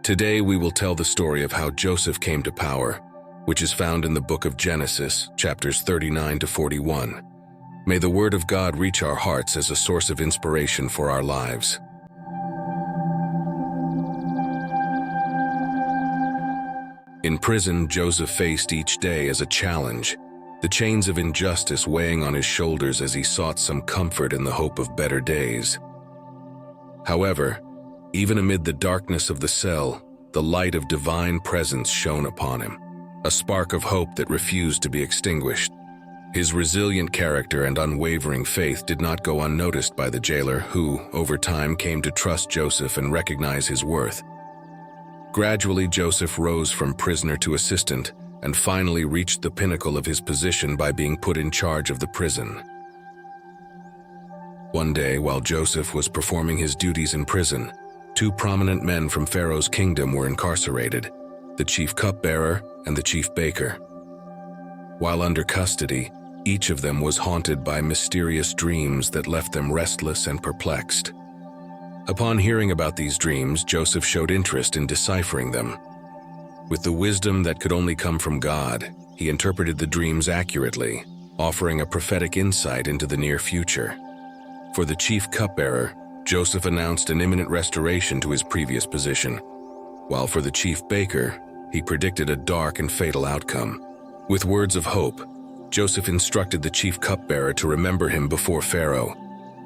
Today we will tell the story of how Joseph came to power, which is found in the book of Genesis, chapters 39 to 41. May the word of God reach our hearts as a source of inspiration for our lives. In prison, Joseph faced each day as a challenge, the chains of injustice weighing on his shoulders as he sought some comfort in the hope of better days. However, even amid the darkness of the cell, the light of divine presence shone upon him, a spark of hope that refused to be extinguished. His resilient character and unwavering faith did not go unnoticed by the jailer who, over time, came to trust Joseph and recognize his worth. Gradually, Joseph rose from prisoner to assistant and finally reached the pinnacle of his position by being put in charge of the prison. One day, while Joseph was performing his duties in prison, two prominent men from Pharaoh's kingdom were incarcerated, the chief cupbearer and the chief baker. While under custody, each of them was haunted by mysterious dreams that left them restless and perplexed. Upon hearing about these dreams, Joseph showed interest in deciphering them. With the wisdom that could only come from God, he interpreted the dreams accurately, offering a prophetic insight into the near future. For the chief cupbearer, Joseph announced an imminent restoration to his previous position, while for the chief baker, he predicted a dark and fatal outcome. With words of hope, Joseph instructed the chief cupbearer to remember him before Pharaoh,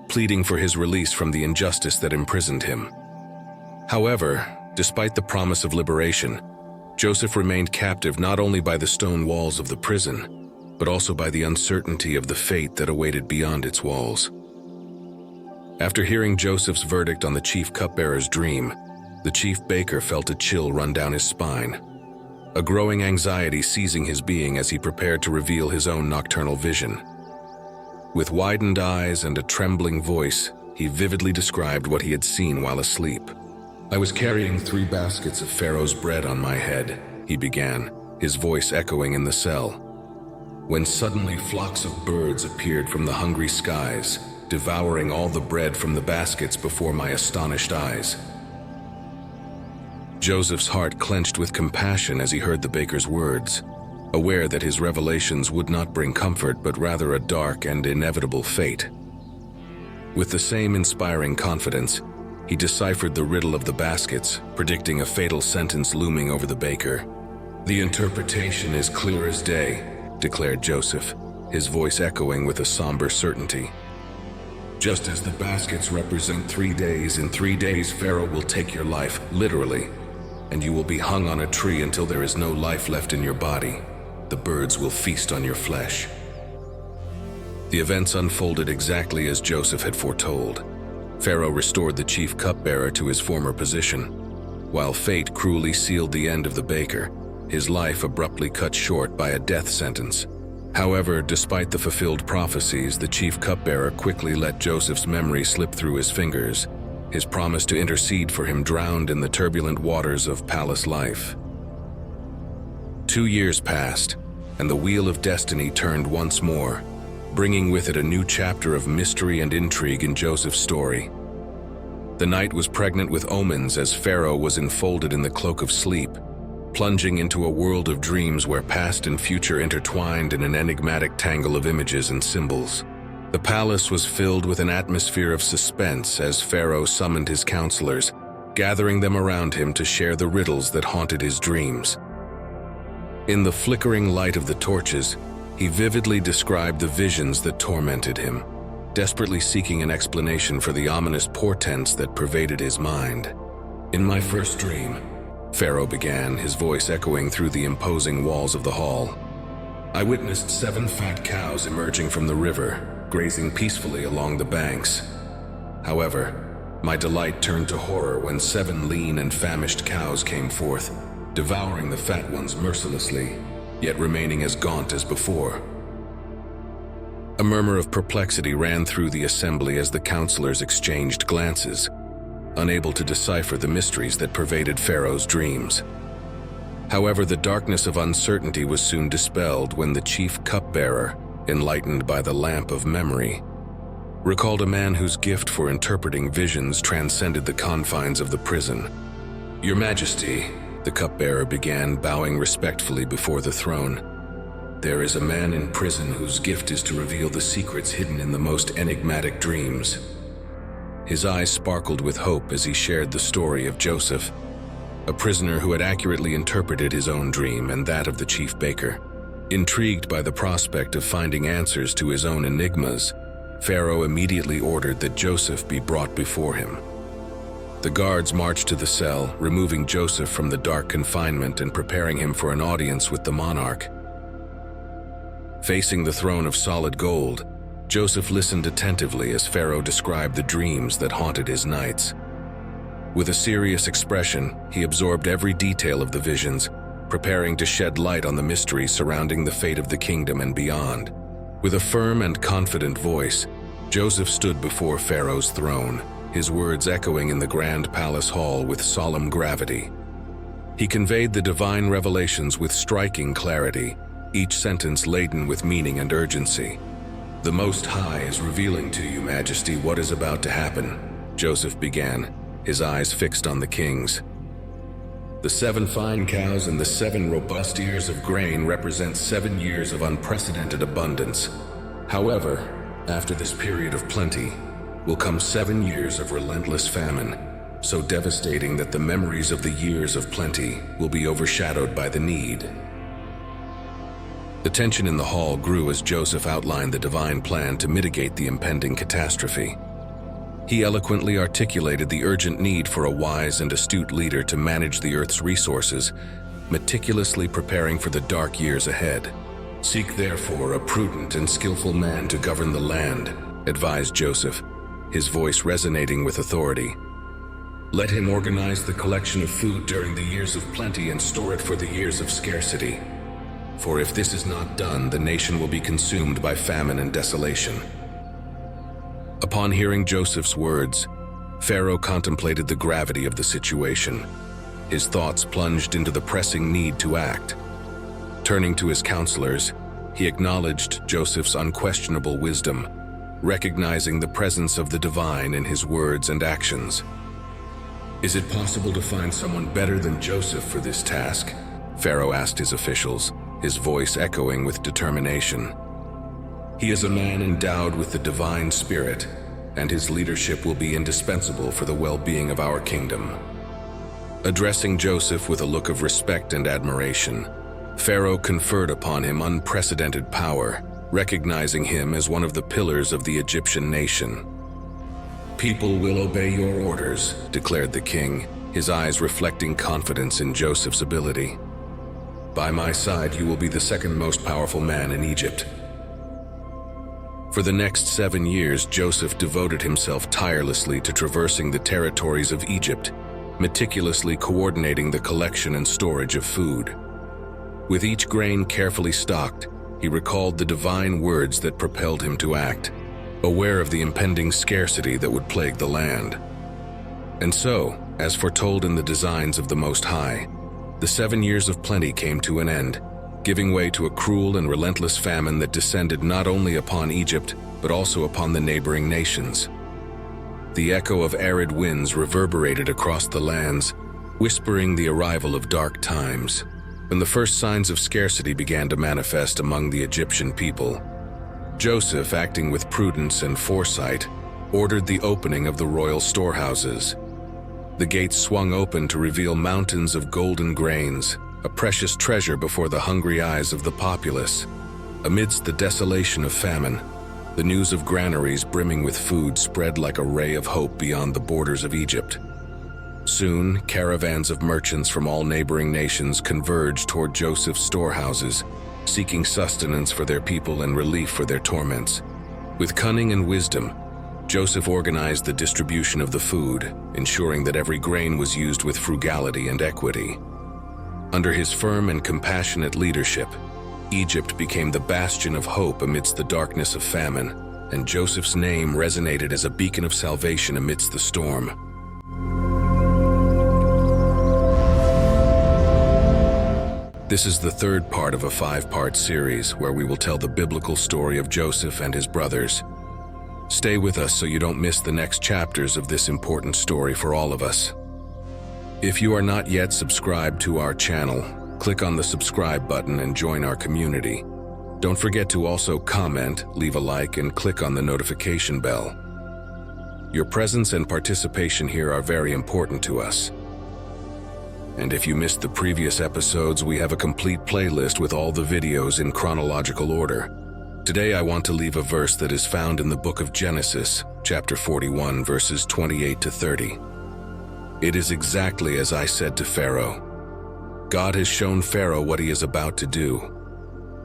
pleading for his release from the injustice that imprisoned him. However, despite the promise of liberation, Joseph remained captive not only by the stone walls of the prison, but also by the uncertainty of the fate that awaited beyond its walls. After hearing Joseph's verdict on the chief cupbearer's dream, the chief baker felt a chill run down his spine, a growing anxiety seizing his being as he prepared to reveal his own nocturnal vision. With widened eyes and a trembling voice, he vividly described what he had seen while asleep. "I was carrying 3 baskets of Pharaoh's bread on my head," he began, his voice echoing in the cell, "when suddenly flocks of birds appeared from the hungry skies, devouring all the bread from the baskets before my astonished eyes." Joseph's heart clenched with compassion as he heard the baker's words, aware that his revelations would not bring comfort but rather a dark and inevitable fate. With the same inspiring confidence, he deciphered the riddle of the baskets, predicting a fatal sentence looming over the baker. "The interpretation is clear as day," declared Joseph, his voice echoing with a somber certainty. "Just as the baskets represent 3 days, in 3 days Pharaoh will take your life, literally, and you will be hung on a tree until there is no life left in your body. The birds will feast on your flesh." The events unfolded exactly as Joseph had foretold. Pharaoh restored the chief cupbearer to his former position, while fate cruelly sealed the end of the baker, his life abruptly cut short by a death sentence. However, despite the fulfilled prophecies, the chief cupbearer quickly let Joseph's memory slip through his fingers, his promise to intercede for him drowned in the turbulent waters of palace life. 2 years passed, and the wheel of destiny turned once more, bringing with it a new chapter of mystery and intrigue in Joseph's story. The night was pregnant with omens as Pharaoh was enfolded in the cloak of sleep, plunging into a world of dreams where past and future intertwined in an enigmatic tangle of images and symbols. The palace was filled with an atmosphere of suspense as Pharaoh summoned his counselors, gathering them around him to share the riddles that haunted his dreams. In the flickering light of the torches, he vividly described the visions that tormented him, desperately seeking an explanation for the ominous portents that pervaded his mind. "In my first dream," Pharaoh began, his voice echoing through the imposing walls of the hall, "I witnessed 7 fat cows emerging from the river, grazing peacefully along the banks. However, my delight turned to horror when 7 lean and famished cows came forth, devouring the fat ones mercilessly, yet remaining as gaunt as before." A murmur of perplexity ran through the assembly as the counselors exchanged glances, unable to decipher the mysteries that pervaded Pharaoh's dreams. However, the darkness of uncertainty was soon dispelled when the chief cupbearer, enlightened by the lamp of memory, recalled a man whose gift for interpreting visions transcended the confines of the prison. "Your Majesty," the cupbearer began, bowing respectfully before the throne. "There is a man in prison whose gift is to reveal the secrets hidden in the most enigmatic dreams." His eyes sparkled with hope as he shared the story of Joseph, a prisoner who had accurately interpreted his own dream and that of the chief baker. Intrigued by the prospect of finding answers to his own enigmas, Pharaoh immediately ordered that Joseph be brought before him. The guards marched to the cell, removing Joseph from the dark confinement and preparing him for an audience with the monarch. Facing the throne of solid gold, Joseph listened attentively as Pharaoh described the dreams that haunted his nights. With a serious expression, he absorbed every detail of the visions, preparing to shed light on the mysteries surrounding the fate of the kingdom and beyond. With a firm and confident voice, Joseph stood before Pharaoh's throne, his words echoing in the grand palace hall with solemn gravity. He conveyed the divine revelations with striking clarity, each sentence laden with meaning and urgency. "The Most High is revealing to you, Majesty, what is about to happen," Joseph began, his eyes fixed on the king's. "The 7 fine cows and the 7 robust ears of grain represent 7 years of unprecedented abundance. However, after this period of plenty, will come 7 years of relentless famine, so devastating that the memories of the years of plenty will be overshadowed by the need." The tension in the hall grew as Joseph outlined the divine plan to mitigate the impending catastrophe. He eloquently articulated the urgent need for a wise and astute leader to manage the earth's resources, meticulously preparing for the dark years ahead. "Seek therefore a prudent and skillful man to govern the land," advised Joseph, his voice resonating with authority. "Let him organize the collection of food during the years of plenty and store it for the years of scarcity. For if this is not done, the nation will be consumed by famine and desolation." Upon hearing Joseph's words, Pharaoh contemplated the gravity of the situation. His thoughts plunged into the pressing need to act. Turning to his counselors, he acknowledged Joseph's unquestionable wisdom, recognizing the presence of the divine in his words and actions. "Is it possible to find someone better than Joseph for this task?" Pharaoh asked his officials, his voice echoing with determination. "He is a man endowed with the divine spirit, and his leadership will be indispensable for the well-being of our kingdom." Addressing Joseph with a look of respect and admiration, Pharaoh conferred upon him unprecedented power, recognizing him as one of the pillars of the Egyptian nation. "People will obey your orders," declared the king, his eyes reflecting confidence in Joseph's ability. "By my side, you will be the second most powerful man in Egypt." For the next 7 years, Joseph devoted himself tirelessly to traversing the territories of Egypt, meticulously coordinating the collection and storage of food. With each grain carefully stocked, he recalled the divine words that propelled him to act, aware of the impending scarcity that would plague the land. And so, as foretold in the designs of the Most High, the 7 years of plenty came to an end, giving way to a cruel and relentless famine that descended not only upon Egypt, but also upon the neighboring nations. The echo of arid winds reverberated across the lands, whispering the arrival of dark times. When the first signs of scarcity began to manifest among the Egyptian people, Joseph, acting with prudence and foresight, ordered the opening of the royal storehouses. The gates swung open to reveal mountains of golden grains, a precious treasure before the hungry eyes of the populace. Amidst the desolation of famine, the news of granaries brimming with food spread like a ray of hope beyond the borders of Egypt. Soon, caravans of merchants from all neighboring nations converged toward Joseph's storehouses, seeking sustenance for their people and relief for their torments. With cunning and wisdom, Joseph organized the distribution of the food, ensuring that every grain was used with frugality and equity. Under his firm and compassionate leadership, Egypt became the bastion of hope amidst the darkness of famine, and Joseph's name resonated as a beacon of salvation amidst the storm. This is the third part of a 5-part series where we will tell the biblical story of Joseph and his brothers. Stay with us so you don't miss the next chapters of this important story for all of us. If you are not yet subscribed to our channel, click on the subscribe button and join our community. Don't forget to also comment, leave a like, and click on the notification bell. Your presence and participation here are very important to us. And if you missed the previous episodes, we have a complete playlist with all the videos in chronological order. Today I want to leave a verse that is found in the book of Genesis, chapter 41, verses 28 to 30. It is exactly as I said to Pharaoh. God has shown Pharaoh what he is about to do.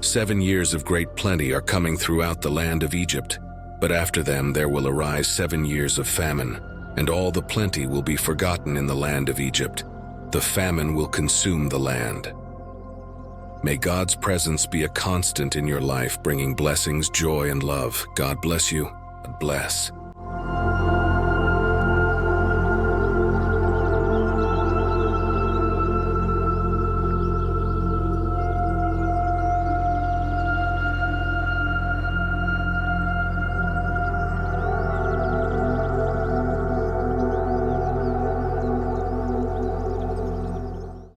7 years of great plenty are coming throughout the land of Egypt, but after them there will arise 7 years of famine, and all the plenty will be forgotten in the land of Egypt. The famine will consume the land. May God's presence be a constant in your life, bringing blessings, joy, and love. God bless you. God bless.